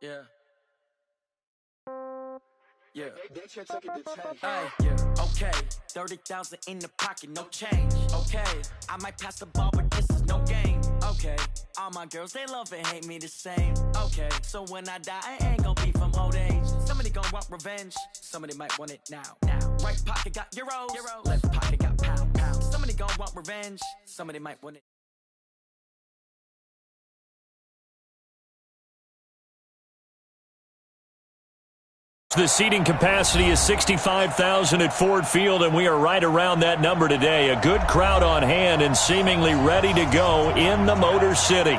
Yeah. Yeah. Ay, Yeah. okay, 30,000 in the pocket, no change. Okay, I might pass the ball, but this is no game. Okay, all my girls, they love and hate me the same. Okay, so when I die, I ain't gon' be from old age. Somebody gon' want revenge, somebody might want it now. Right pocket got euros, left pocket got pound. Somebody gon' want revenge, somebody might want it. The seating capacity is 65,000 at Ford Field, and we are right around that number today. A good crowd on hand and seemingly ready to go in the Motor City.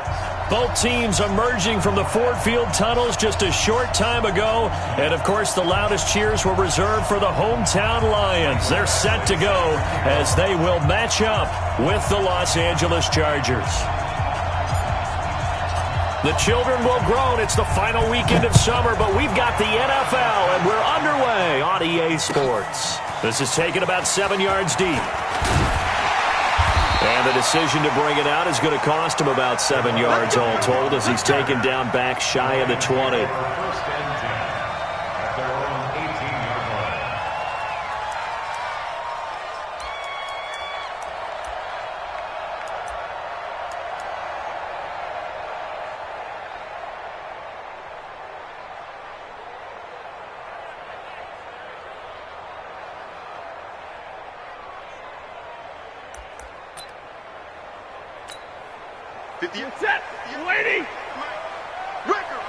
Both teams emerging from the Ford Field tunnels just a short time ago. And, of course, the loudest cheers were reserved for the hometown Lions. They're set to go as they will match up with the Los Angeles Chargers. The children will groan. It's the final weekend of summer, but we've got the NFL, and we're underway on EA Sports. This is taken about 7 yards deep. And the decision to bring it out is going to cost him about 7 yards all told as he's taken down back shy of the 20. Set, lady. Record.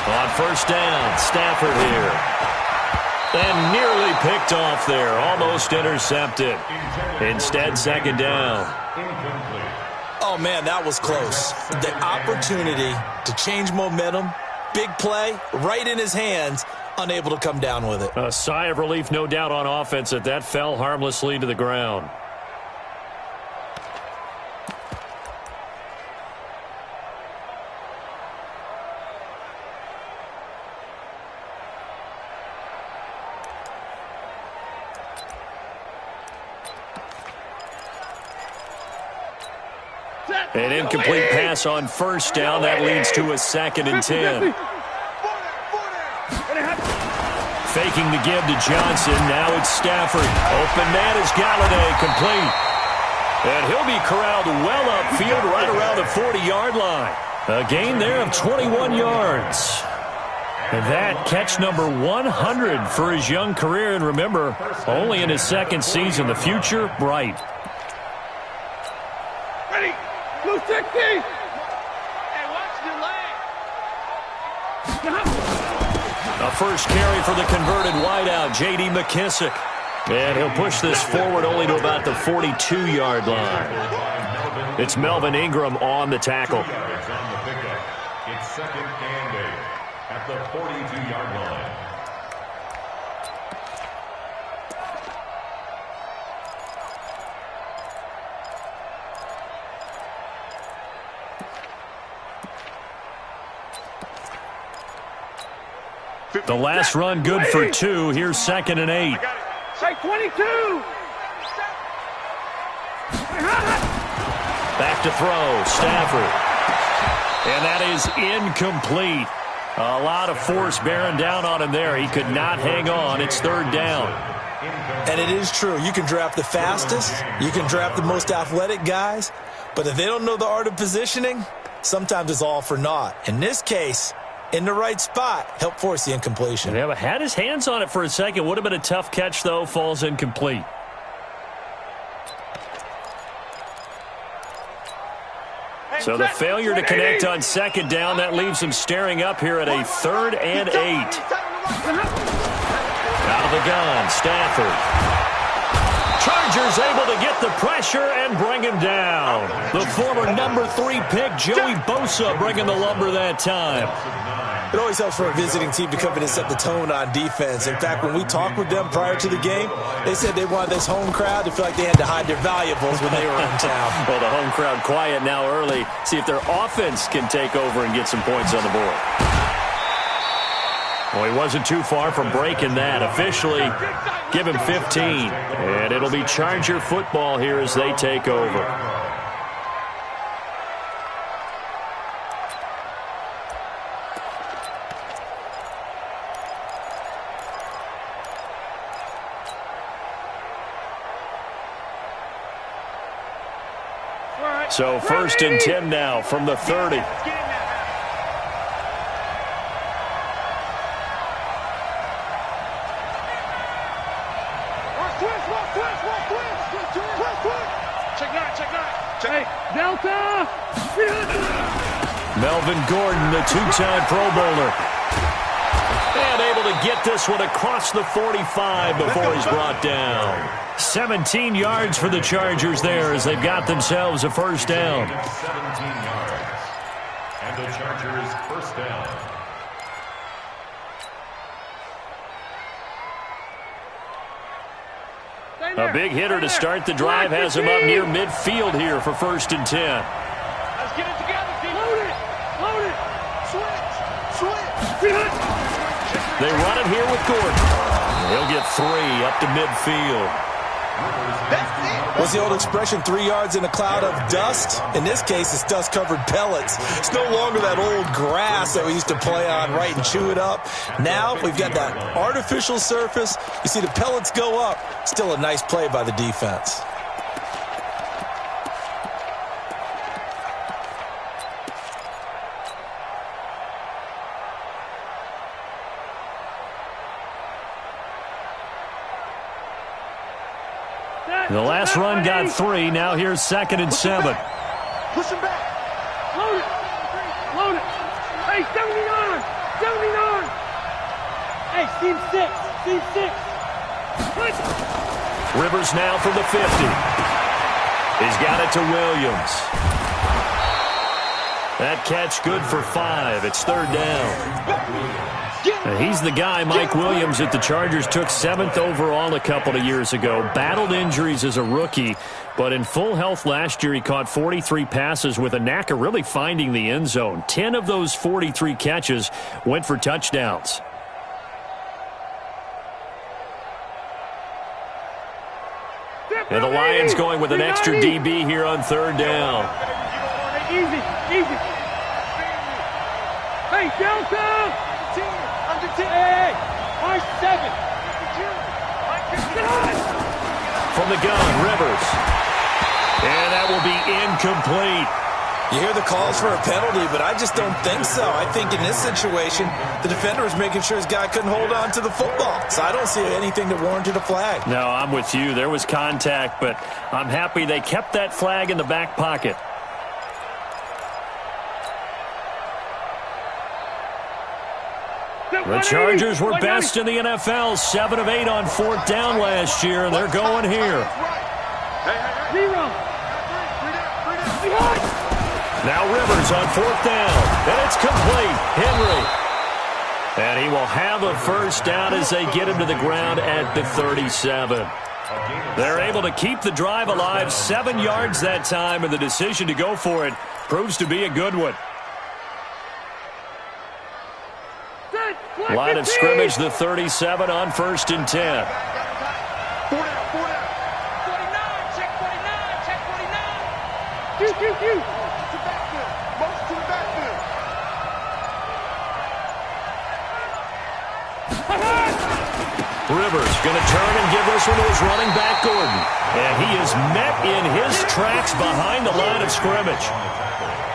On first down, Stafford here. And nearly picked off there, almost intercepted. Instead, second down. Oh, man, that was close. The opportunity to change momentum, big play, right in his hands, unable to come down with it. A sigh of relief, no doubt, on offense that fell harmlessly to the ground. An incomplete pass on first down. That leads to a 2nd and 10. Faking the give to Johnson. Now it's Stafford. Open man is Galladay, complete. And he'll be corralled well upfield right around the 40-yard line. A gain there of 21 yards. And that catch number 100 for his young career. And remember, only in his 2nd season. The future, bright. Ready, 260. Hey, watch your leg. A first carry for the converted wideout, J.D. McKissick. And he'll push this forward only to about the 42-yard line. It's Melvin Ingram on the tackle. It's 2nd and 8 at the 42-yard line. The last run good for 2. Here's 2nd and 8. Strike 22. Back to throw, Stafford. And that is incomplete. A lot of force bearing down on him there. He could not hang on. It's 3rd down. And it is true. You can draft the fastest. You can draft the most athletic guys. But if they don't know the art of positioning, sometimes it's all for naught. In this case, in the right spot, help force the incompletion. Yeah, but had his hands on it for a second. Would have been a tough catch, though. Falls incomplete. So the failure to connect on 2nd down, that leaves him staring up here at a 3rd and 8. Out of the gun, Stafford. Chargers able to get the pressure and bring him down. The former number 3 pick, Joey Bosa, bringing the lumber that time. It always helps for a visiting team to come in and set the tone on defense. In fact, when we talked with them prior to the game, they said they wanted this home crowd to feel like they had to hide their valuables when they were in town. Well, the home crowd quiet now early. See if their offense can take over and get some points on the board. Well, he wasn't too far from breaking that. Officially, give him 15. And it'll be Charger football here as they take over. So 1st and 10 now from the 30. Delta! Melvin Gordon, the two-time Pro Bowler. And able to get this one across the 45 before he's brought down. 17 yards for the Chargers there as they've got themselves a first down. 17 yards. And the Chargers first down. A big hitter to start the drive has him up near midfield here for 1st and 10. Let's get it together, team. Load it! Load it! Switch! They run it here with Gordon. He'll get 3 up to midfield. What's the old expression, 3 yards in a cloud of dust? In this case, it's dust-covered pellets. It's no longer that old grass that we used to play on, right, and chew it up. Now we've got that artificial surface. You see the pellets go up. Still a nice play by the defense. The last run got 3. Now here's 2nd and 7. Push him back. Load it. Load it. Hey, 79. 79. Hey, seam 6. Seam 6. Push. Rivers now from the 50. He's got it to Williams. That catch good for 5. It's 3rd down. And he's the guy, Mike Williams, that the Chargers took 7th overall a couple of years ago. Battled injuries as a rookie, but in full health last year, he caught 43 passes with a knack of really finding the end zone. 10 of those 43 catches went for touchdowns. And the Lions going with an extra DB here on 3rd down. Easy, easy. Hey, Delta! Hey, march 7. From the gun, Rivers. And that will be incomplete. You hear the calls for a penalty, but I just don't think so. I think in this situation, the defender was making sure his guy couldn't hold on to the football. So I don't see anything that warranted a flag. No, I'm with you. There was contact, but I'm happy they kept that flag in the back pocket. The Chargers were best in the NFL, 7 of 8 on 4th down last year, and they're going here. Now Rivers on 4th down, and it's complete. Henry. And he will have a first down as they get him to the ground at the 37. They're able to keep the drive alive, 7 yards that time, and the decision to go for it proves to be a good one. Line of scrimmage, the 37 on 1st and 10. 49, check 49, check 49. Q. Most to the backfield. Rivers going to turn and give this one to his running back, Gordon. And he is met in his tracks behind the line of scrimmage.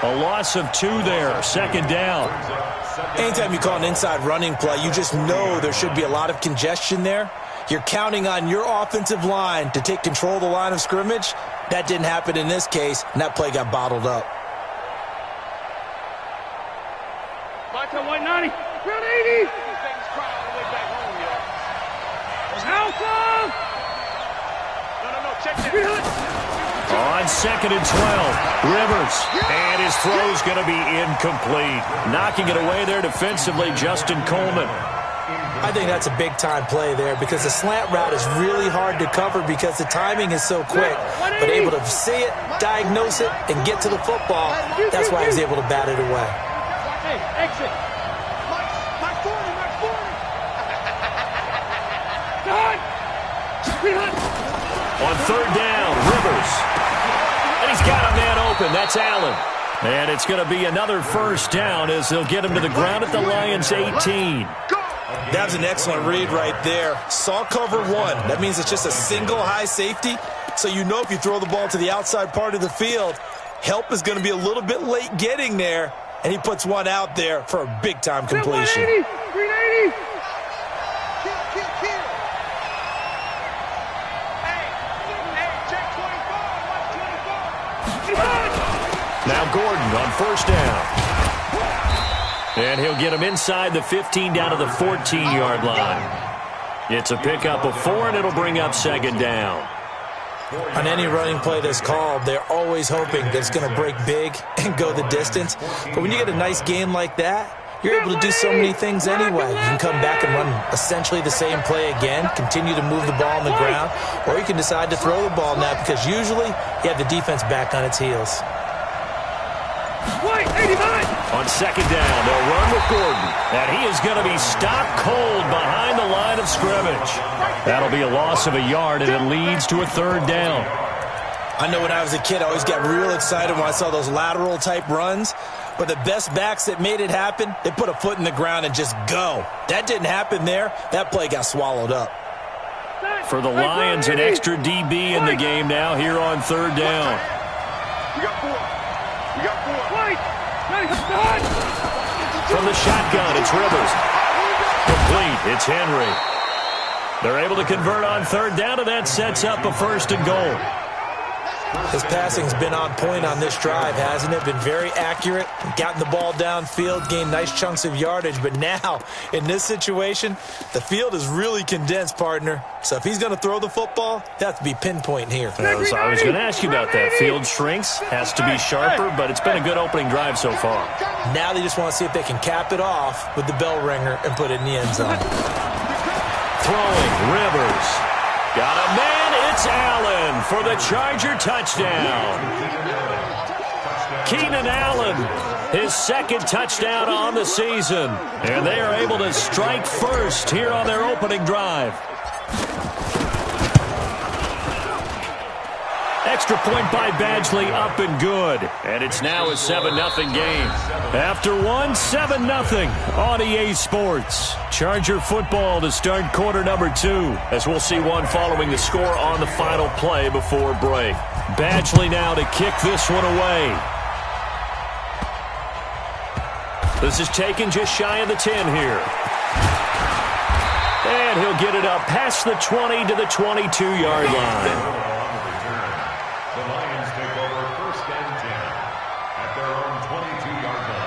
A loss of 2 there, 2nd down. Anytime you call an inside running play, you just know there should be a lot of congestion there. You're counting on your offensive line to take control of the line of scrimmage. That didn't happen in this case, and that play got bottled up. Watch out, 190. Round 80. Alpha! No, check that. On 2nd and 12, Rivers, and his throw's going to be incomplete. Knocking it away there defensively, Justin Coleman. I think that's a big-time play there because the slant route is really hard to cover because the timing is so quick. But able to see it, diagnose it, and get to the football, that's why he was able to bat it away. Hey, exit. Mark 40. On 3rd down, Rivers. And he's got a man open. That's Allen. And it's going to be another first down as they'll get him to the ground at the Lions' 18. That was an excellent read right there. Saw cover 1. That means it's just a single high safety. So you know if you throw the ball to the outside part of the field, Help is going to be a little bit late getting there, and he puts one out there for a big-time completion. 380! Now Gordon on first down. And he'll get him inside the 15 down to the 14-yard line. It's a pickup of 4, and it'll bring up second down. On any running play that's called, they're always hoping that it's going to break big and go the distance. But when you get a nice game like that, you're able to do so many things anyway. You can come back and run essentially the same play again, continue to move the ball on the ground, or you can decide to throw the ball now because usually you have the defense back on its heels. On second down, they'll run with Gordon. And he is going to be stopped cold behind the line of scrimmage. That'll be a loss of a yard, and it leads to a third down. I know when I was a kid, I always got real excited when I saw those lateral-type runs. But the best backs that made it happen, they put a foot in the ground and just go. That didn't happen there. That play got swallowed up. For the Lions, an extra DB in the game now here on third down. You got 4. You got 4. From the shotgun, it's Rivers. Complete, it's Henry. They're able to convert on third down, and that sets up a first and goal. His passing's been on point on this drive, hasn't it? Been very accurate, gotten the ball downfield, gained nice chunks of yardage. But now, in this situation, the field is really condensed, partner. So if he's going to throw the football, he has to be pinpoint here. I was going to ask you about that. Field shrinks, has to be sharper, but it's been a good opening drive so far. Now they just want to see if they can cap it off with the bell ringer and put it in the end zone. Throwing, Rivers. Got a man, it's Allen for the Charger touchdown. Keenan Allen, his second touchdown on the season. And they are able to strike first here on their opening drive. Extra point by Badgley, up and good. And it's now a 7-0 game. After one, 7-0 on EA Sports. Charger football to start quarter number 2, as we'll see one following the score on the final play before break. Badgley now to kick this one away. This is taken just shy of the 10 here. And he'll get it up past the 20 to the 22-yard line. The Lions take over first and 10 at their own 22-yard line.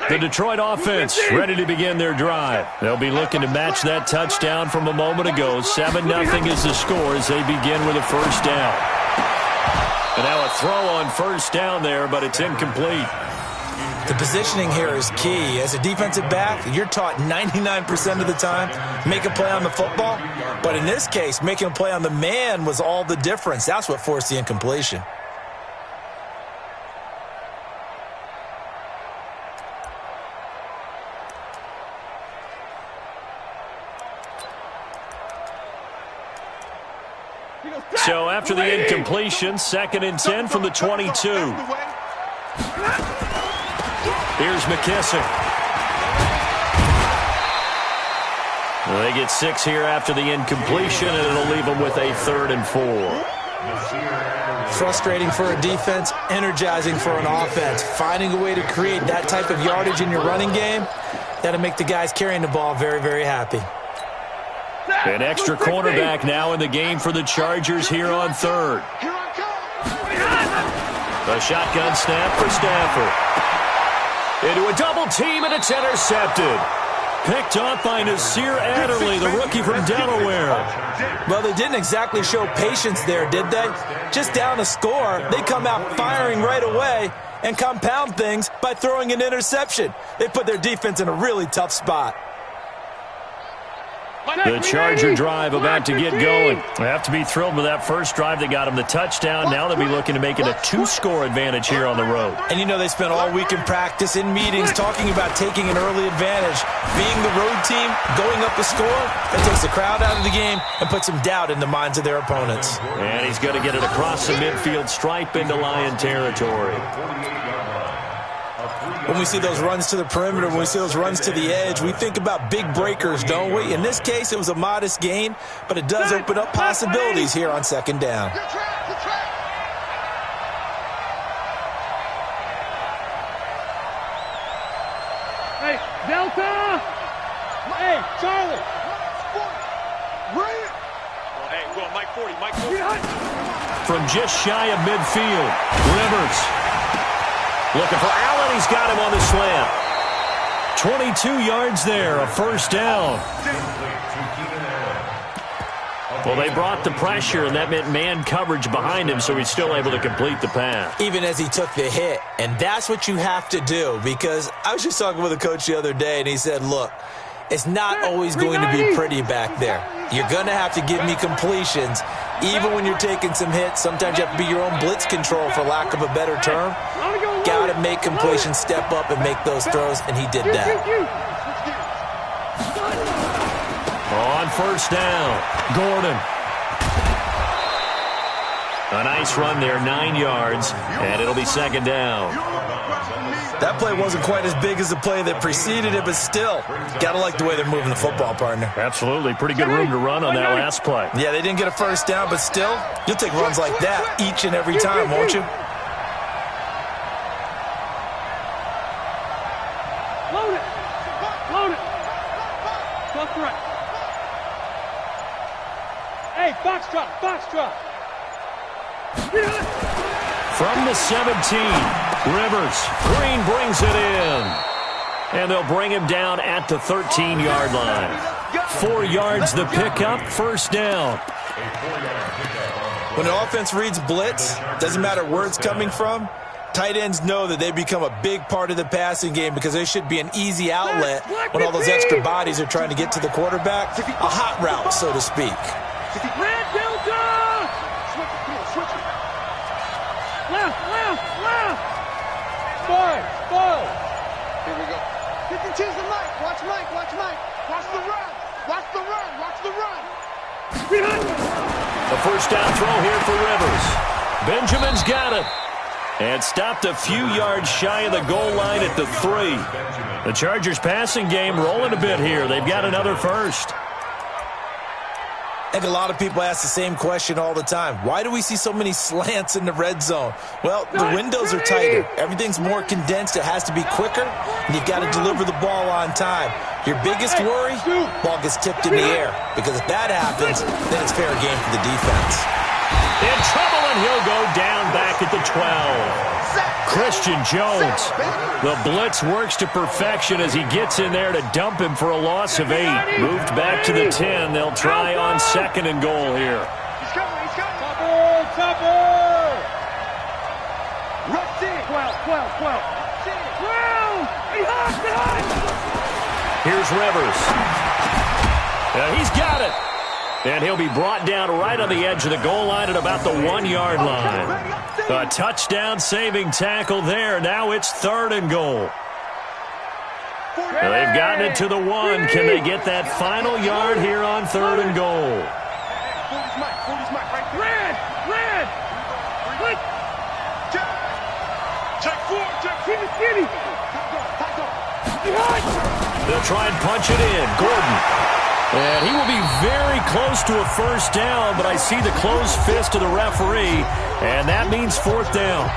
The Detroit offense ready to begin their drive. They'll be looking to match that touchdown from a moment ago. 7-0 is the score as they begin with a first down. And now a throw on first down there, but it's incomplete. The positioning here is key. As a defensive back, you're taught 99% of the time, make a play on the football. But in this case, making a play on the man was all the difference. That's what forced the incompletion. So after the incompletion, 2nd and 10 from the 22. Here's McKissick. Well, they get 6 here after the incompletion, and it'll leave them with a 3rd and 4. Frustrating for a defense, energizing for an offense. Finding a way to create that type of yardage in your running game, that'll make the guys carrying the ball very, very happy. An extra cornerback now in the game for the Chargers here on third. A shotgun snap for Stafford. Into a double team, and it's intercepted. Picked off by Nasir Adderley, the rookie from Delaware. Well, they didn't exactly show patience there, did they? Just down a score, they come out firing right away and compound things by throwing an interception. They put their defense in a really tough spot. The Charger drive about to get going. They have to be thrilled with that first drive that got them the touchdown. Now they'll be looking to make it a 2-score advantage here on the road. And you know they spent all week in practice, in meetings, talking about taking an early advantage. Being the road team, going up a score, that takes the crowd out of the game and puts some doubt in the minds of their opponents. And he's going to get it across the midfield stripe into Lion territory. When we see those runs to the perimeter, when we see those runs to the edge, we think about big breakers, don't we? In this case, it was a modest gain, but it does open up possibilities here on second down. Hey, Delta! Hey, Charlie! Right. Well, hey, we're going Mike 40, Mike 40. From just shy of midfield, Rivers looking for Allen. He's got him on the slant. 22 yards there, a first down. Well, they brought the pressure, and that meant man coverage behind him, so he's still able to complete the pass. Even as he took the hit, and that's what you have to do, because I was just talking with a coach the other day, and he said, look, it's not always going to be pretty back there. You're going to have to give me completions, even when you're taking some hits. Sometimes you have to be your own blitz control, for lack of a better term. Got to make completions, step up, and make those throws, and he did that. On first down, Gordon. A nice run there, 9 yards, and it'll be second down. That play wasn't quite as big as the play that preceded it, but still, got to like the way they're moving the football, partner. Absolutely. Pretty good room to run on that last play. Yeah, they didn't get a first down, but still, you'll take runs like that each and every time, won't you? Load it! Load it! Left to right. Hey, box drop, box drop. From the 17, Rivers. Green brings it in. And they'll bring him down at the 13-yard line. 4 yards the pickup, first down. When the offense reads blitz, doesn't matter where it's coming from, tight ends know that they become a big part of the passing game because they should be an easy outlet when all those extra bodies are trying to get to the quarterback. A hot route, so to speak. Red Delta! Left, left, left! Five. Here we go. 52's the Mike. Watch Mike, watch Mike. Watch the run. Watch the run. Watch the run. A first down throw here for Rivers. Benjamin's got it. And stopped a few yards shy of the goal line at the 3. The Chargers passing game rolling a bit here. They've got another first. I think a lot of people ask the same question all the time. Why do we see so many slants in the red zone? Well, the windows are tighter. Everything's more condensed. It has to be quicker, and you've got to deliver the ball on time. Your biggest worry, ball gets tipped in the air. Because if that happens, then it's fair game for the defense. In trouble, and he'll go down back at the 12. Christian Jones. The blitz works to perfection as he gets in there to dump him for a loss of 8. Moved back to the 10. They'll try on second and goal here. He's coming. Topper! Rush in. 12. Behind! Here's Rivers. He's got it. And he'll be brought down right on the edge of the goal line at about the 1-yard line. A touchdown-saving tackle there. Now it's third and goal. They've gotten it to the 1. Can they get that final yard here on third and goal? Red! Check 4, check 4. Skinny! They'll try and punch it in. Gordon. And he will be very close to a first down, but I see the closed fist of the referee, and that means fourth down.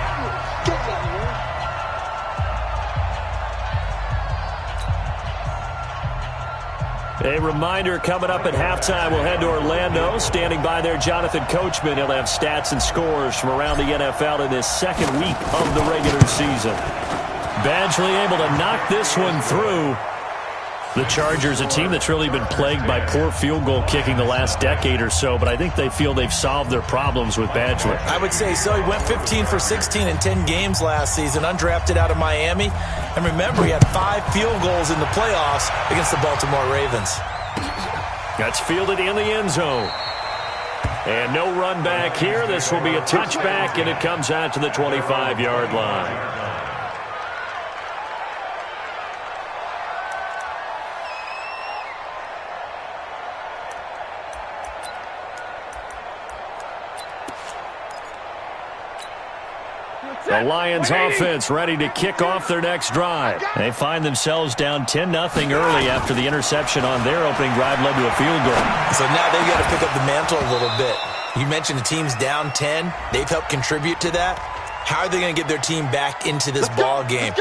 A reminder coming up at halftime, we'll head to Orlando. Standing by there, Jonathan Coachman. He'll have stats and scores from around the NFL in his second week of the regular season. Badgley able to knock this one through. The Chargers, a team that's really been plagued by poor field goal kicking the last decade or so, but I think they feel they've solved their problems with Badgley. I would say so. He went 15 for 16 in 10 games last season, undrafted out of Miami. And remember, he had 5 field goals in the playoffs against the Baltimore Ravens. That's fielded in the end zone. And no run back here. This will be a touchback, and it comes out to the 25-yard line. The Lions offense ready to kick off their next drive. They find themselves down 10-0 early after the interception on their opening drive led to a field goal. So now they've got to pick up the mantle a little bit. You mentioned the team's down 10. They've helped contribute to that. How are they going to get their team back into this ball game?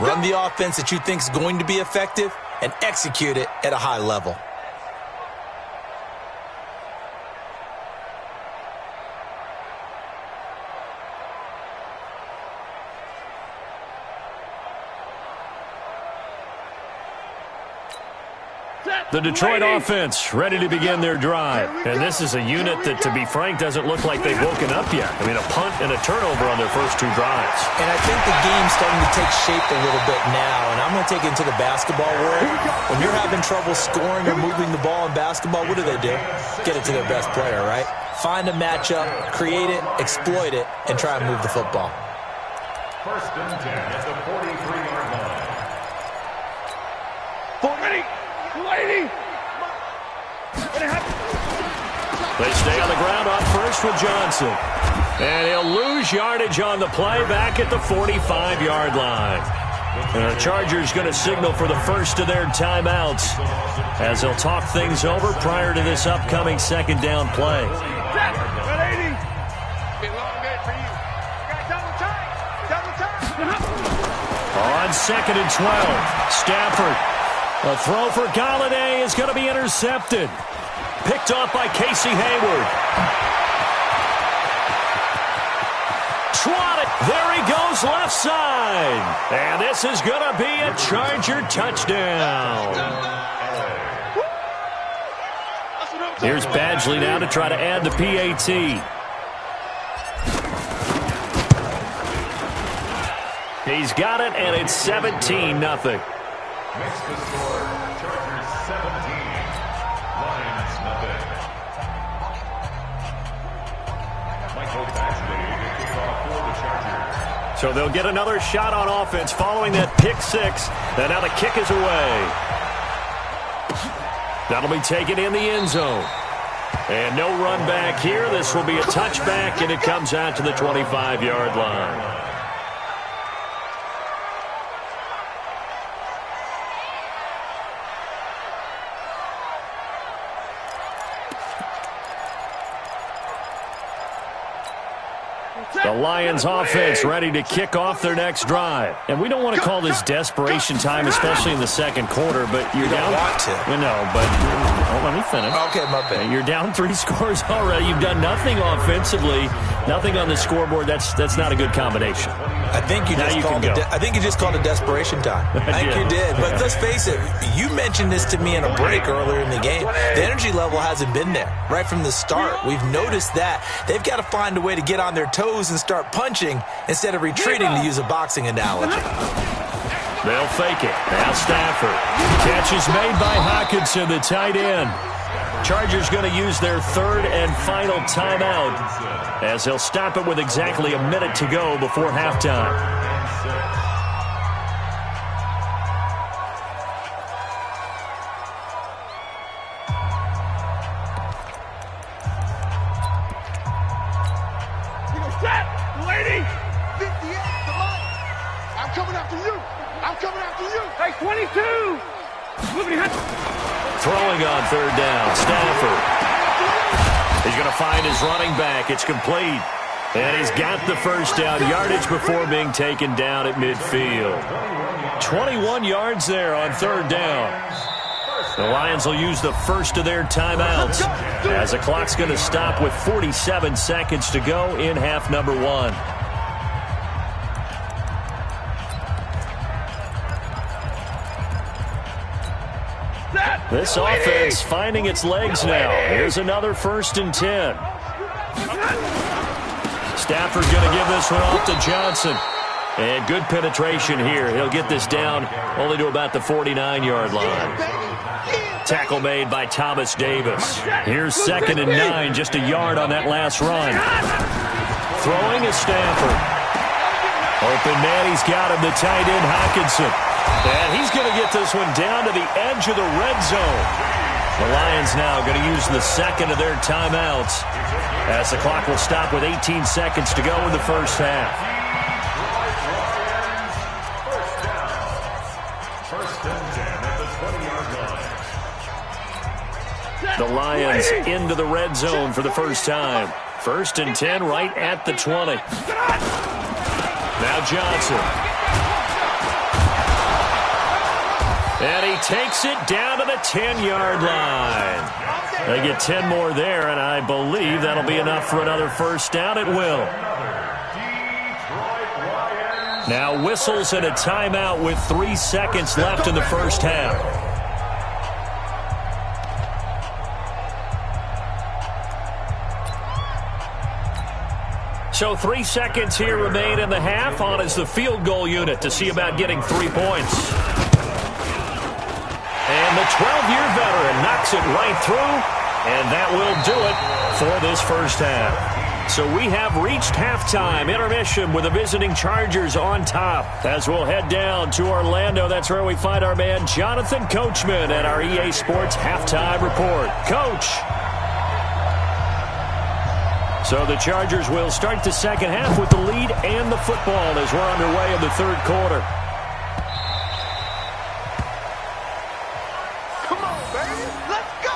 Run the offense that you think is going to be effective and execute it at a high level. The Detroit offense ready to begin their drive. And this is a unit that, to be frank, doesn't look like they've woken up yet. I mean, a punt and a turnover on their first 2 drives. And I think the game's starting to take shape a little bit now. And I'm going to take it into the basketball world. When you're having trouble scoring or moving the ball in basketball, what do? Get it to their best player, right? Find a matchup, create it, exploit it, and try and move the football. First and 10 at the 43-yard line. 40. Lady! They stay on the ground on first with Johnson. And he'll lose yardage on the play back at the 45-yard line. And the Chargers going to signal for the first of their timeouts as they'll talk things over prior to this upcoming second down play. On second and 12, Stafford. A throw for Galladay is going to be intercepted. Picked off by Casey Hayward. Trotted. There he goes left side. And this is going to be a Charger touchdown. Here's Badgley now to try to add the PAT. He's got it, and it's 17-0. Makes the score, Chargers 17, Lions nothing. Michael Badgley to kick off for the Chargers. So they'll get another shot on offense following that pick 6. And now the kick is away. That'll be taken in the end zone. And no run back here. This will be a touchback, and it comes out to the 25-yard line. The Lions offense ready to kick off their next drive. And we don't want to call this desperation time, especially in the second quarter, but you're down. You don't want to. No, but let me finish. Okay, my bad. You're down 3 scores already. You've done nothing offensively, nothing on the scoreboard. That's not a good combination. I think you just called it desperation time. I think you did. But let's face it, you mentioned this to me in a break earlier in the game. The energy level hasn't been there right from the start. We've noticed that. They've got to find a way to get on their toes and start punching instead of retreating, to use a boxing analogy. They'll fake it. Now Stafford. Catch is made by Hockenson, the tight end. Chargers going to use their 3rd and final timeout as they'll stop it with exactly a minute to go before halftime. Lady! 58, come on! I'm coming after you! I'm coming after you! Hey, 22! Throwing on 3rd down, Stafford. He's going to find his running back. It's complete. And he's got the first down yardage before being taken down at midfield. 21 yards there on 3rd down. The Lions will use the first of their timeouts as the clock's going to stop with 47 seconds to go in half number 1. This offense finding its legs now. Here's another 1st and 10. Stafford going to give this one off to Johnson. And good penetration here. He'll get this down only to about the 49-yard line. Tackle made by Thomas Davis. Here's 2nd and 9, just a yard on that last run. Throwing is Stafford. Open man, he's got him, the tight end Hockenson. And he's going to get this one down to the edge of the red zone. The Lions now going to use the 2nd of their timeouts as the clock will stop with 18 seconds to go in the first half. 20-yard line. The Lions into the red zone for the first time. 1st and 10 right at the 20. Now Johnson. And he takes it down to the 10-yard line. They get 10 more there, and I believe that'll be enough for another first down. It will. Now whistles and a timeout with 3 seconds left in the first half. So 3 seconds here remain in the half. On is the field goal unit to see about getting 3 points. And the 12-year veteran knocks it right through, and that will do it for this first half. So we have reached halftime intermission with the visiting Chargers on top. As we'll head down to Orlando, that's where we find our man Jonathan Coachman at our EA Sports Halftime Report. Coach. So the Chargers will start the second half with the lead and the football as we're underway in the third quarter. Come on, baby. Let's go.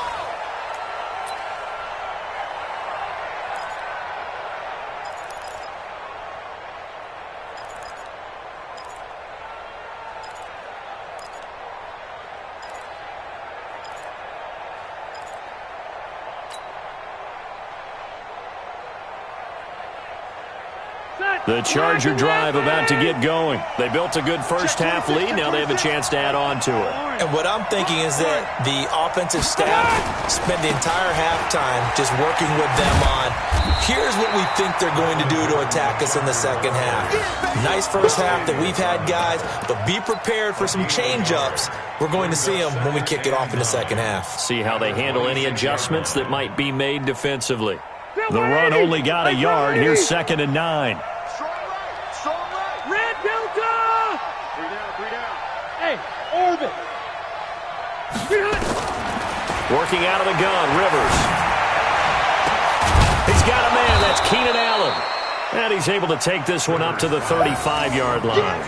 The Charger drive about to get going. They built a good first half lead. Now they have a chance to add on to it. And what I'm thinking is that the offensive staff spent the entire halftime just working with them on, here's what we think they're going to do to attack us in the second half. Nice first half that we've had, guys, but be prepared for some change-ups. We're going to see them when we kick it off in the second half. See how they handle any adjustments that might be made defensively. The run only got a yard. Here's 2nd and 9. Red Delta! 3 down, 3 down. Hey, orbit. Get hot. Working out of the gun, Rivers. He's got a man. That's Keenan Allen. And he's able to take this one up to the 35-yard line.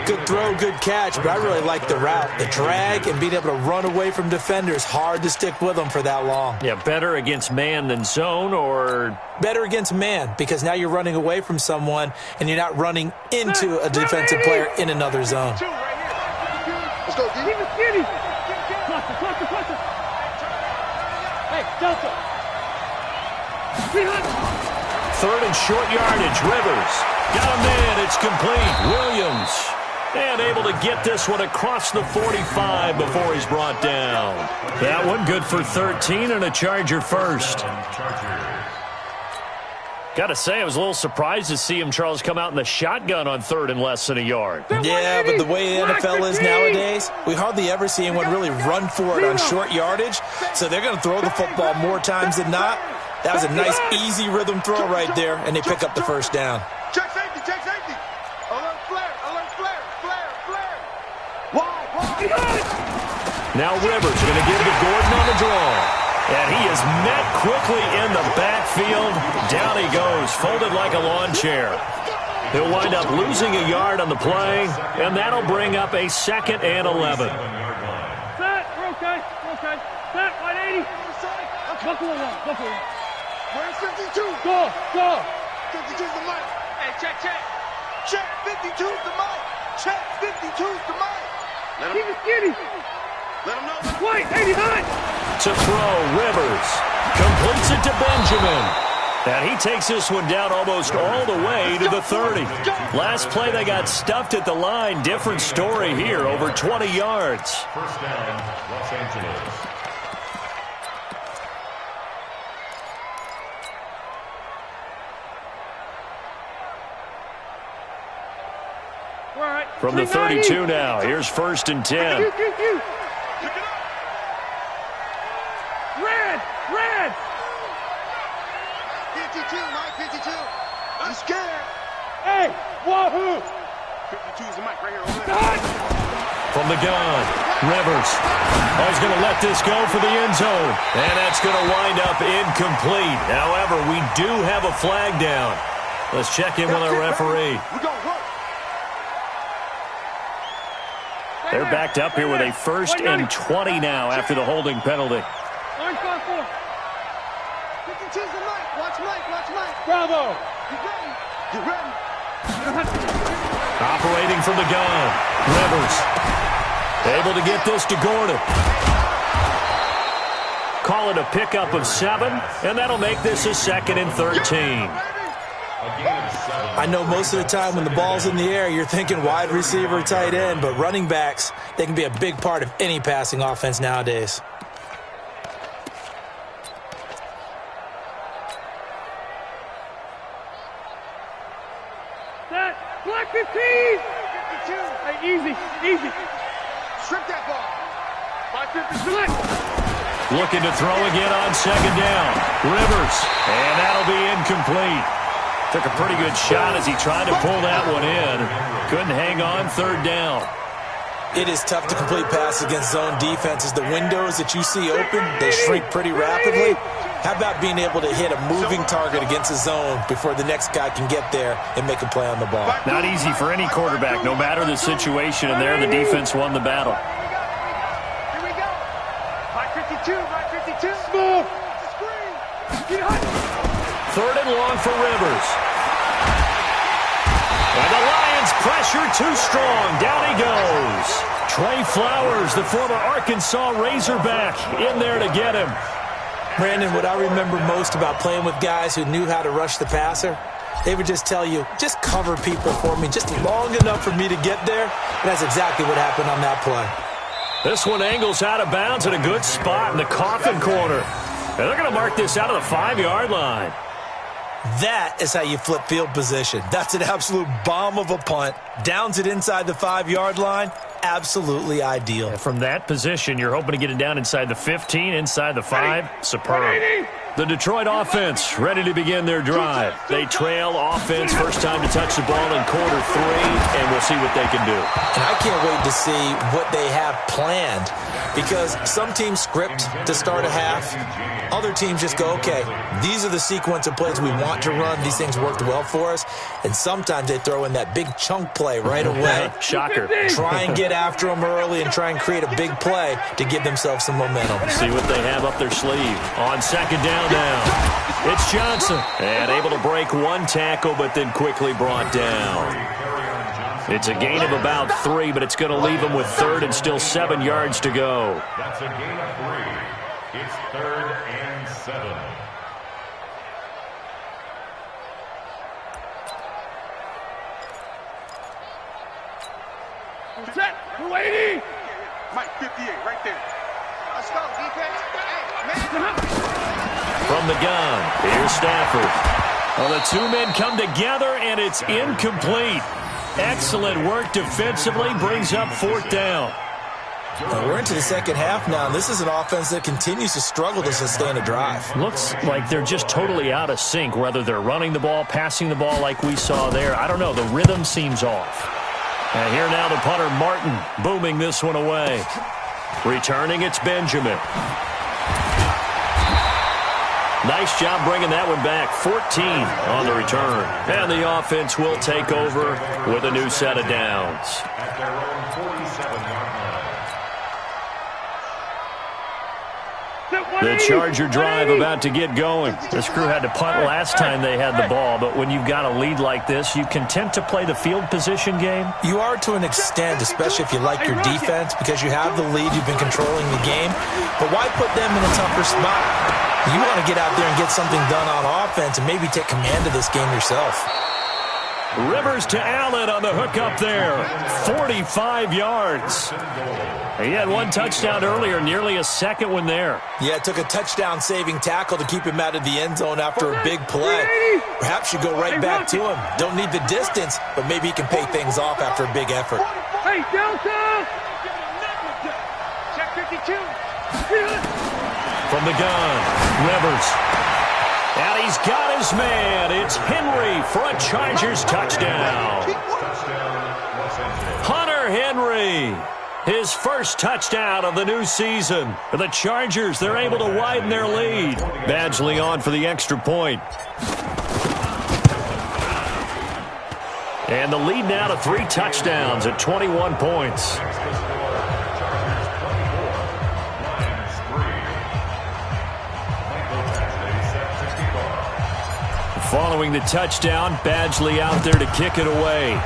Good throw, good catch, but I really like the route. The drag and being able to run away from defenders, hard to stick with them for that long. Yeah, better against man than zone, or better against man, because now you're running away from someone and you're not running into a defensive player in another zone. Let's go, D. Keep it skinny. Cluster. Hey, Delta. Get hot. 3rd and short yardage, Rivers. Got a man, it's complete. Williams. And able to get this one across the 45 before he's brought down. That one good for 13 and a Charger first. Got to say, I was a little surprised to see him, Charles, come out in the shotgun on 3rd and less than a yard. Yeah, but the way the NFL is nowadays, we hardly ever see anyone really run for it on short yardage. So they're going to throw the football more times than not. That was a nice, easy rhythm throw right there, and they pick up the first down. Check safety, check safety. Alert flare. Wide. Now Rivers going to give to Gordon on the draw. And he is met quickly in the backfield. Down he goes, folded like a lawn chair. He'll wind up losing a yard on the play, and that'll bring up a 2nd and 11. Set. We're okay. Set. 180. Buckle it up. Where's 52? Go. 52's the mic. Hey, check. Check 52's the mic. Check 52's the mic. Keep it skinny. Let him know. White, 89. To throw, Rivers. Completes it to Benjamin. And he takes this one down almost all the way to the 30. Last play, they got stuffed at the line. Different story here, over 20 yards. First down, Los Angeles. From the 32 now, here's 1st and 10. Red. 52, Mike, 52. I'm scared. Hey, wahoo. 52's the mic right here. Over there. From the gun, Rivers. Oh, he's going to let this go for the end zone. And that's going to wind up incomplete. However, we do have a flag down. Let's check in with our referee. We're going to work. They're backed up here with a 1st and 20 now after the holding penalty. Orange going for. 52's the Mike. Watch Mike. Watch Mike. Bravo. Get ready. Get ready. Operating from the gun. Rivers. Able to get this to Gordon. Call it a pickup of 7, and that'll make this a 2nd and 13. I know most of the time when the ball's in the air, you're thinking wide receiver, tight end, but running backs, they can be a big part of any passing offense nowadays. Set. Black 15. 52. Hey, easy. Easy. Strip that ball. 550 select. Looking to throw again on 2nd down. Rivers. And that'll be incomplete. Took a pretty good shot as he tried to pull that one in. Couldn't hang on 3rd down. It is tough to complete passes against zone defenses. The windows that you see open, they shrink pretty rapidly. How about being able to hit a moving target against a zone before the next guy can get there and make a play on the ball? Not easy for any quarterback, no matter the situation, and there the defense won the battle. Here we go. 552. 552. Move. Screen. 3rd and long for Rivers. And the Lions pressure too strong. Down he goes. Trey Flowers, the former Arkansas Razorback, in there to get him. Brandon, what I remember most about playing with guys who knew how to rush the passer, they would just tell you, just cover people for me, just long enough for me to get there. And that's exactly what happened on that play. This one angles out of bounds at a good spot in the coffin corner. And they're going to mark this out of the 5-yard line. That is how you flip field position. That's an absolute bomb of a punt. Downs it inside the 5-yard line. Absolutely ideal. And from that position, you're hoping to get it down inside the 15, inside the 5. Superb. The Detroit offense ready to begin their drive. They trail offense, first time to touch the ball in quarter 3, and we'll see what they can do. And I can't wait to see what they have planned, because some teams script to start a half. Other teams just go, okay, these are the sequence of plays we want to run. These things worked well for us. And sometimes they throw in that big chunk play right away. Shocker. Try and get after them early and try and create a big play to give themselves some momentum. See what they have up their sleeve. On 2nd down now. It's Johnson. And able to break 1 tackle, but then quickly brought down. It's a gain of about 3, but it's going to leave them with 3rd and still 7 yards to go. That's a gain of 3. It's 3rd and 7. Set. 280. Mike 58 right there. Let's go, defense. Hey, man. From the gun, here's Stafford. Well, the 2 men come together, and it's incomplete. Excellent work defensively, brings up 4th down. Well, we're into the second half now, and this is an offense that continues to struggle to sustain a drive. Looks like they're just totally out of sync, whether they're running the ball, passing the ball like we saw there. I don't know. The rhythm seems off. And here now the punter, Martin, booming this one away. Returning, it's Benjamin. Nice job bringing that one back. 14 on the return. And the offense will take over with a new set of downs. At their own 47-yard line. The Charger drive about to get going. This crew had to punt last time they had the ball, but when you've got a lead like this, you content to play the field position game? You are to an extent, especially if you like your defense, because you have the lead, you've been controlling the game. But why put them in a tougher spot? You want to get out there and get something done on offense and maybe take command of this game yourself. Rivers to Allen on the hook up there. 45 yards. He had 1 touchdown earlier, nearly a second one there. Yeah, it took a touchdown-saving tackle to keep him out of the end zone after a big play. Perhaps you go right back to him. Don't need the distance, but maybe he can pay things off after a big effort. Hey, Delta! Check 52. From the gun, Rivers. And he's got his man. It's Henry for a Chargers touchdown. Hunter Henry, his first touchdown of the new season. For the Chargers, they're able to widen their lead. Badgley on for the extra point. And the lead now to 3 touchdowns at 21 points. following the touchdown. Badgley out there to kick it away.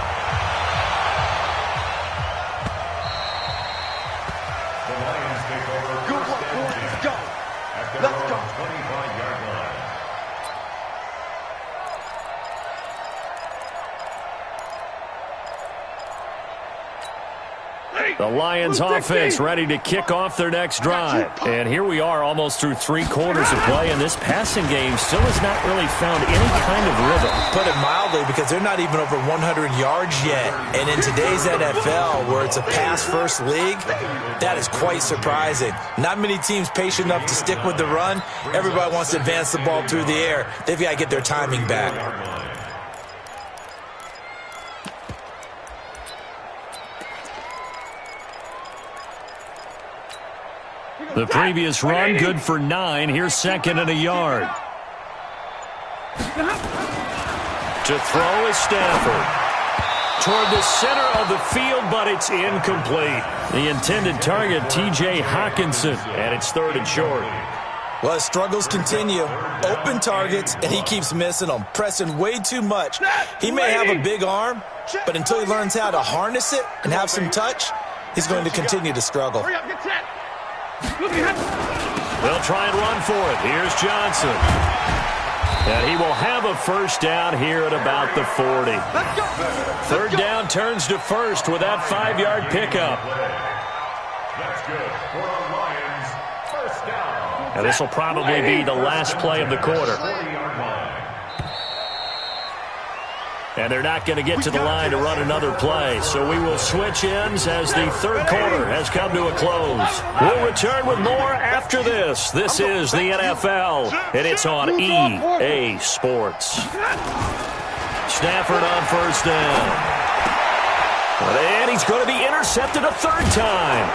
The Lions take over first and 10 Let's go. at their Let's own go. 25-yard line. The Lions offense ready to kick off their next drive. And here we are almost through 3 quarters of play, and this passing game still has not really found any kind of rhythm. Put it mildly, because they're not even over 100 yards yet. And in today's NFL, where it's a pass-first league, that is quite surprising. Not many teams patient enough to stick with the run. Everybody wants to advance the ball through the air. They've got to get their timing back. The previous run, good for 9. Here's 2nd and a yard. To throw is Stafford. Toward the center of the field, but it's incomplete. The intended target, T.J. Hockenson, and it's 3rd and short. Well, his struggles continue. Open targets, and he keeps missing them, pressing way too much. He may have a big arm, but until he learns how to harness it and have some touch, he's going to continue to struggle. Hurry up, get set. They'll try and run for it. Here's Johnson. And he will have a first down here at about the 40. Third down turns to first with that 5-yard pickup. That's good for the Lions. First down. And this will probably be the last play of the quarter. 40-yard line. And they're not going to get to the line to run another play. So we will switch ends as the third quarter has come to a close. We'll return with more after this. This is the NFL, and it's on EA Sports. Stafford on first down. And he's going to be intercepted a 3rd time.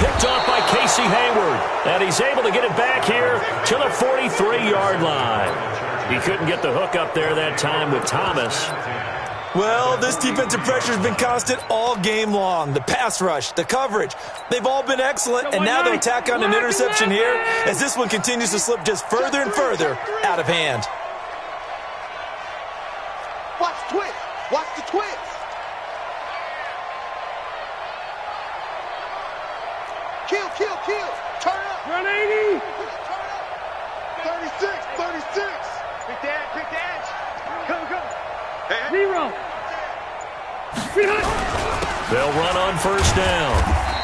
Picked off by Casey Hayward. And he's able to get it back here to the 43-yard line. He couldn't get the hook up there that time with Thomas. Well, this defensive pressure has been constant all game long. The pass rush, the coverage, they've all been excellent, and now they'll tack on an interception here as this one continues to slip just further and further out of hand. Watch the twist. Watch the twist. Kill, kill, kill. Turn up. Run 80. Turn up. 36, 36. Big dad. Go, go. Hey, 0. They'll run on first down.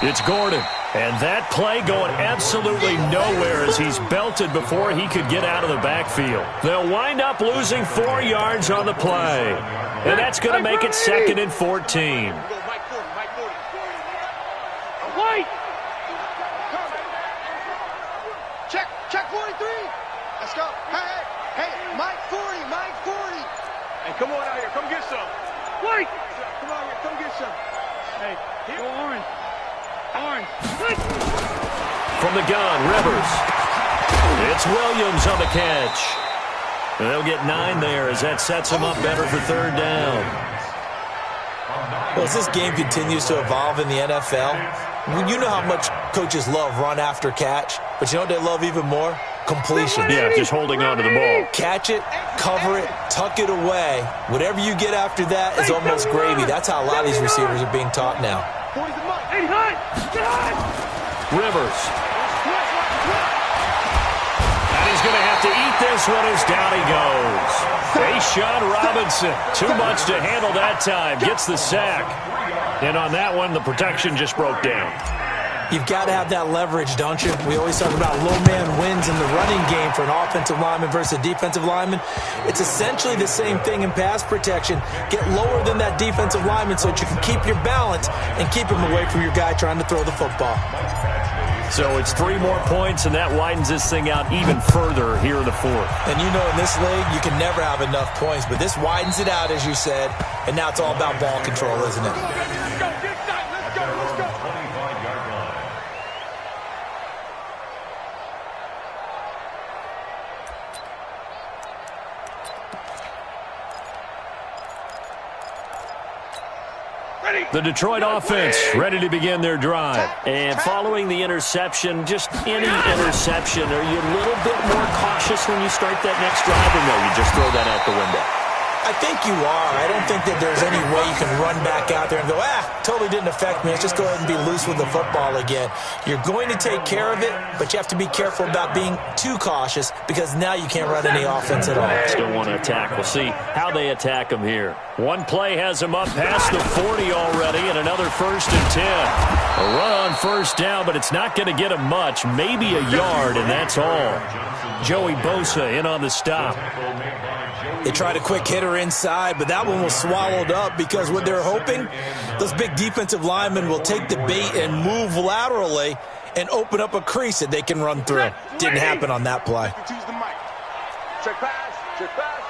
It's Gordon. And that play going absolutely nowhere as he's belted before he could get out of the backfield. They'll wind up losing 4 yards on the play. And that's going to make it 2nd and 14. White. Check 43. Let's go. Hey, Mike 40. Hey, come on out here. Come get some. White. Come on here, come get some. Hey, go orange. Orange. From the gun, Rivers. It's Williams on the catch. And they'll get 9 there as that sets them up better for 3rd down. Well, as this game continues to evolve in the NFL, you know how much coaches love run after catch, but you know what they love even more? Completion. Yeah, just holding on to the ball. Catch it, cover it, tuck it away. Whatever you get after that is almost gravy. That's how a lot of these receivers are being taught now. 40's the money. Hey, hot. Get hot. Rivers. And he's going to have to eat this one as down he goes. Deshaun Robinson, too much to handle that time, gets the sack. And on that one, the protection just broke down. You've got to have that leverage, don't you? We always talk about low man wins in the running game for an offensive lineman versus a defensive lineman. It's essentially the same thing in pass protection. Get lower than that defensive lineman so that you can keep your balance and keep him away from your guy trying to throw the football. So it's 3 more points, and that widens this thing out even further here in the 4th. And you know in this league, you can never have enough points, but this widens it out, as you said, and now it's all about ball control, isn't it? Let's go. 25-yard line. Ready. The Detroit offense ready to begin their drive. And following the interception, just any interception, are you a little bit more cautious when you start that next drive, or no, you just throw that out the window? I think you are. I don't think that there's any way you can run back out there and go, totally didn't affect me. Let's just go ahead and be loose with the football again. You're going to take care of it, but you have to be careful about being too cautious because now you can't run any offense at all. Still want to attack. We'll see how they attack them here. One play has them up past the 40 already, and another 1st and 10. A run on first down, but it's not going to get them much. Maybe a yard, and that's all. Joey Bosa in on the stop. They tried a quick hitter inside, but that one was swallowed up because what they're hoping, those big defensive linemen will take the bait and move laterally and open up a crease that they can run through. Didn't happen on that play. Check pass. Check pass.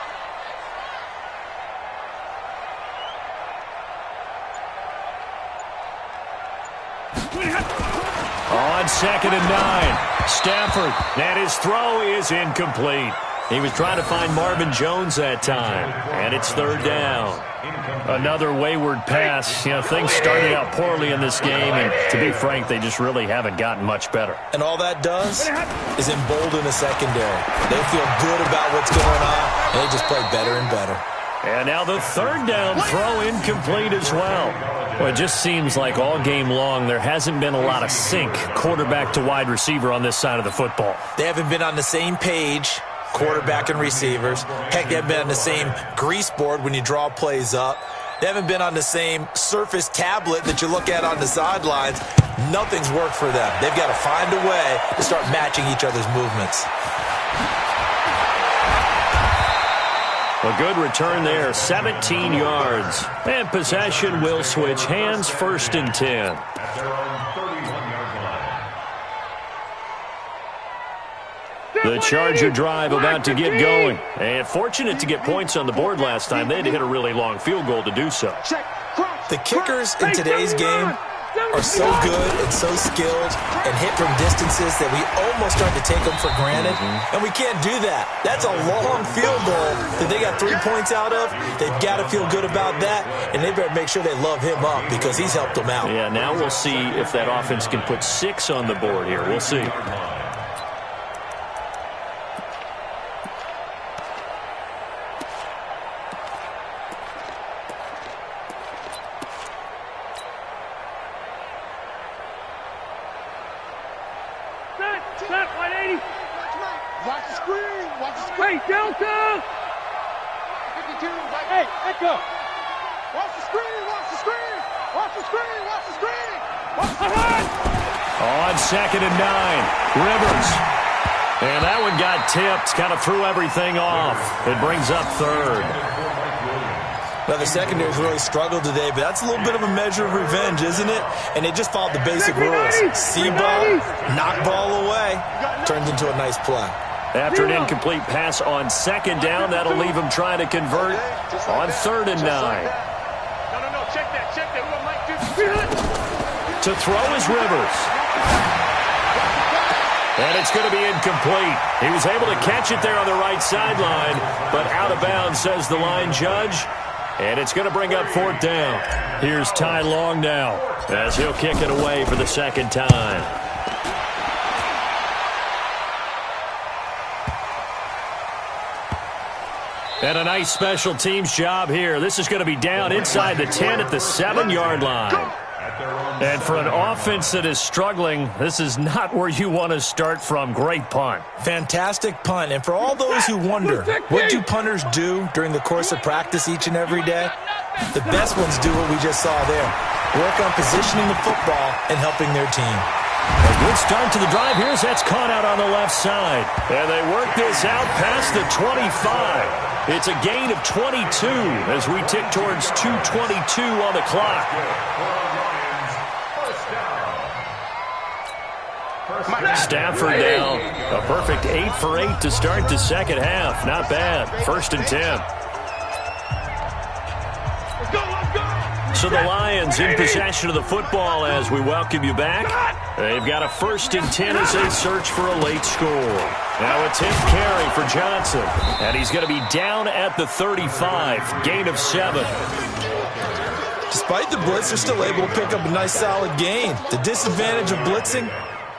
On 2nd and 9, Stafford, and his throw is incomplete. He was trying to find Marvin Jones that time, and it's 3rd down. Another wayward pass. You know, things started out poorly in this game, and to be frank, they just really haven't gotten much better. And all that does is embolden the secondary. They feel good about what's going on, and they just play better and better. And now the 3rd down throw incomplete as well. Well, it just seems like all game long there hasn't been a lot of sync quarterback to wide receiver on this side of the football. They haven't been on the same page, quarterback and receivers. Heck, they haven't been on the same grease board when you draw plays up. They haven't been on the same Surface tablet that you look at on the sidelines. Nothing's worked for them. They've got to find a way to start matching each other's movements. A good return there, 17 yards. And possession will switch hands, 1st and 10. The Charger drive about to get going. And fortunate to get points on the board last time. They had to hit a really long field goal to do so. The kickers in today's game are so good and so skilled and hit from distances that we almost start to take them for granted. And we can't do that. That's a long field goal that they got 3 points out of. They've got to feel good about that, and they better make sure they love him up because he's helped them out. Yeah, now we'll see if that offense can put 6 on the board here. We'll see. Set, 180. Watch the screen. Watch the screen. Hey, Delta. 52. Hey, let go. Watch the screen. Watch the screen. Watch the screen. Watch the screen. On 2nd and 9, Rivers. And that one got tipped, kind of threw everything off. It brings up 3rd. Now, the secondary's really struggled today, but that's a little bit of a measure of revenge, isn't it? And they just followed the basic rules. See ball, knock ball away, turns into a nice play. After an incomplete pass on 2nd down, that'll leave him trying to convert on 3rd and 9. No, check that. We got Mike To throw is Rivers. And it's going to be incomplete. He was able to catch it there on the right sideline, but out of bounds, says the line judge. And it's going to bring up 4th down. Here's Ty Long now as he'll kick it away for the 2nd time. And a nice special teams job here. This is going to be down inside the 10 at the 7-yard line. And for an offense that is struggling, this is not where you want to start from. Great punt. Fantastic punt. And for all those who wonder, what do punters do during the course of practice each and every day? The best ones do what we just saw there. Work on positioning the football and helping their team. A good start to the drive. Here's that's caught out on the left side. And they work this out past the 25. It's a gain of 22 as we tick towards 2:22 on the clock. Stafford now, a perfect 8 for 8 to start the second half. Not bad. 1st and 10. So the Lions in possession of the football as we welcome you back. They've got a 1st and 10 as they search for a late score. Now a 10th carry for Johnson. And he's going to be down at the 35. Gain of 7. Just despite the blitz, they're still able to pick up a nice solid gain. The disadvantage of blitzing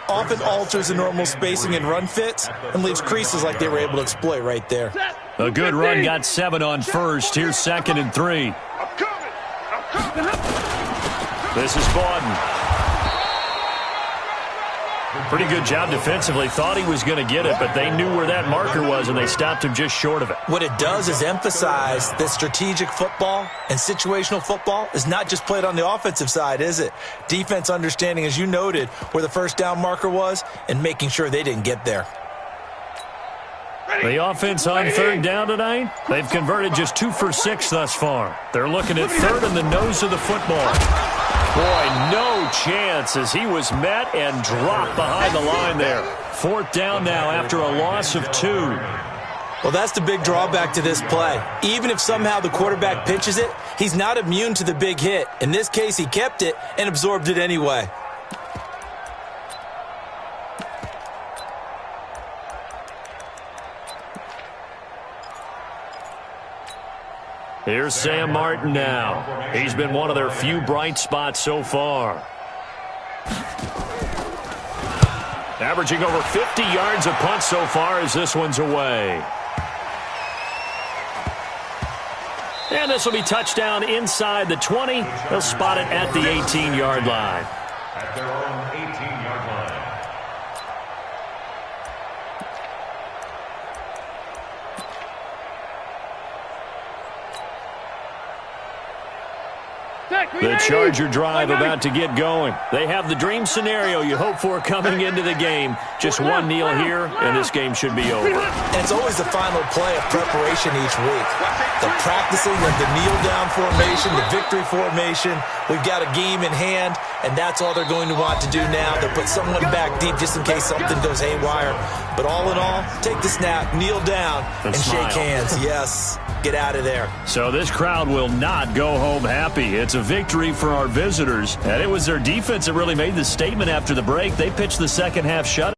often alters the normal spacing and run fits and leaves creases like they were able to exploit right there. A good run got 7 on first. Here's 2nd and 3. This is Bawden. Pretty good job defensively. Thought he was going to get it, but they knew where that marker was, and they stopped him just short of it. What it does is emphasize that strategic football and situational football is not just played on the offensive side, is it? Defense understanding, as you noted, where the first down marker was and making sure they didn't get there. The offense on 3rd down tonight, they've converted just 2 for 6 thus far. They're looking at 3rd in the nose of the football. Boy, no chance as he was met and dropped behind the line there. 4th down now after a loss of 2. Well, that's the big drawback to this play. Even if somehow the quarterback pitches it, he's not immune to the big hit. In this case, he kept it and absorbed it anyway. Here's Sam Martin now. He's been one of their few bright spots so far. Averaging over 50 yards a punt so far as this one's away. And this will be touchdown inside the 20. They'll spot it at the 18-yard line. At their own 18-yard line. The Charger drive about to get going. They have the dream scenario you hope for coming into the game. Just one kneel here, and this game should be over. And it's always the final play of preparation each week. The practicing of the kneel-down formation, the victory formation. We've got a game in hand, and that's all they're going to want to do now. They'll put someone back deep just in case something goes haywire. But all in all, take the snap, kneel down, and shake hands. Yes, get out of there. So this crowd will not go home happy. It's a victory for our visitors, and it was their defense that really made the statement after the break. They pitched the second half shutout.